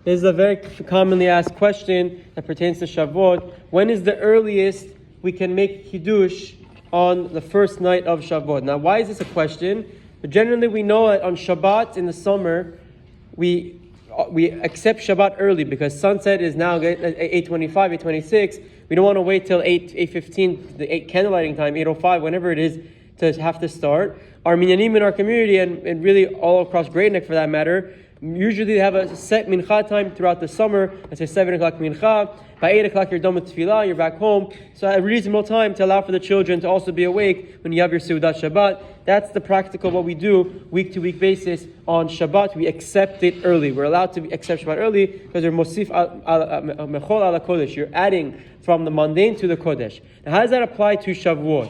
This is a very commonly asked question that pertains to Shavuot. When is the earliest we can make Kiddush on the first night of Shavuot? Now, why is this a question? But generally, we know that on Shabbat in the summer, we accept Shabbat early because sunset is now 8:25, 8:26. We don't want to wait till 8:15, the 8 candlelighting time, 8:05, whenever it is, to have to start. Our minyanim in our community, and really all across Great Neck for that matter, usually they have a set mincha time throughout the summer. Let's say 7 o'clock mincha. By 8 o'clock you're done with tefillah, you're back home. So a reasonable time to allow for the children to also be awake when you have your Seudat Shabbat. That's the practical what we do week to week basis on Shabbat. We accept it early. We're allowed to accept Shabbat early because we're mosif mechol ala kodesh. You're adding from the mundane to the kodesh. Now how does that apply to Shavuot?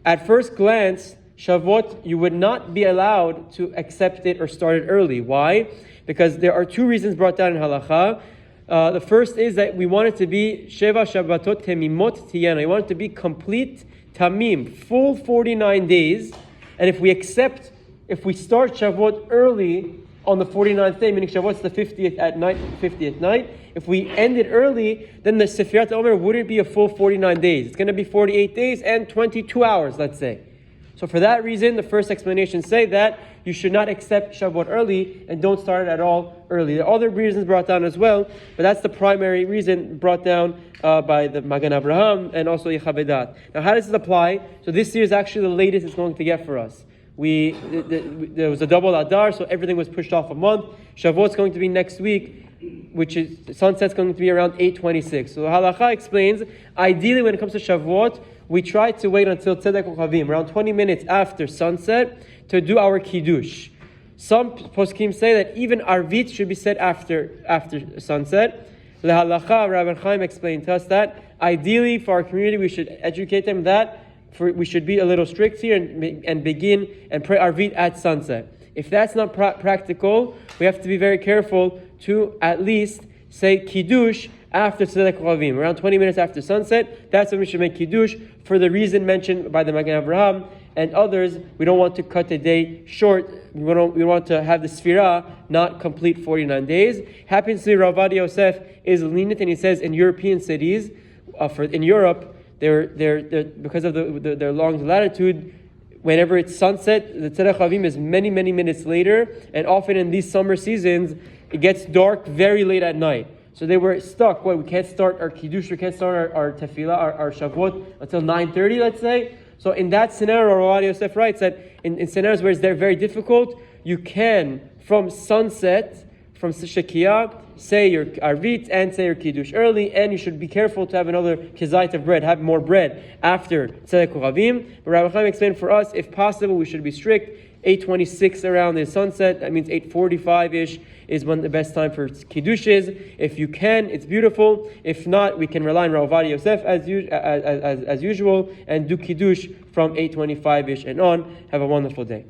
At first glance, Shavuot, you would not be allowed to accept it or start it early. Why? Because there are two reasons brought down in halacha. The first is that we want it to be Sheva Shabbatot Temimot Tiyana. We want it to be complete Tamim, full 49 days. And if we start Shavuot early on the 49th day, meaning Shavuot's the 50th night, if we end it early, then the Sefirat Omer wouldn't be a full 49 days. It's going to be 48 days and 22 hours, let's say. So for that reason, the first explanations say that you should not accept Shavuot early and don't start it at all early. There are other reasons brought down as well, but that's the primary reason brought down by the Magen Avraham and also Yechave Daat. Now, how does this apply? So this year is actually the latest it's going to get for us. There was a double Adar, so everything was pushed off a month. Shavuot's going to be next week, which is sunset's going to be around 8:26. So the Halacha explains, ideally when it comes to Shavuot, we try to wait until Tzet HaKochavim, around 20 minutes after sunset, to do our Kiddush. Some poskim say that even Arvit should be said after sunset. The Halacha, Rabbi Ben Haim explained to us that ideally for our community we should educate them that we should be a little strict here and begin and pray Arvit at sunset. If that's not practical, we have to be very careful to at least say Kiddush after Tzet HaKochavim, around 20 minutes after sunset. That's when we should make Kiddush for the reason mentioned by the Magen Avraham and others. We don't want to cut the day short. We want to have the Sfirah not complete 49 days. Happens to be Rav Ovadia Yosef is lenient, and he says in European cities, in Europe, they're because of their long latitude, whenever it's sunset, the Tzet HaKochavim is many, many minutes later, and often in these summer seasons, it gets dark very late at night. So they were stuck. We can't start our Kiddush, we can't start our Tefillah, our Shavuot until 9:30, let's say. So in that scenario, Rav Ovadia Yosef writes that in scenarios where they're very difficult, you can, from sunset, from Shekiah, say your Arvit and say your Kiddush early, and you should be careful to have another kizait of bread, have more bread after Tzet HaKochavim. But Rabbi Chaim explained for us, if possible, we should be strict. 8:26 around the sunset, that means 8:45-ish is when the best time for Kiddush is. If you can, it's beautiful. If not, we can rely on Rav Ovadia Yosef as usual and do Kiddush from 8:25-ish and on. Have a wonderful day.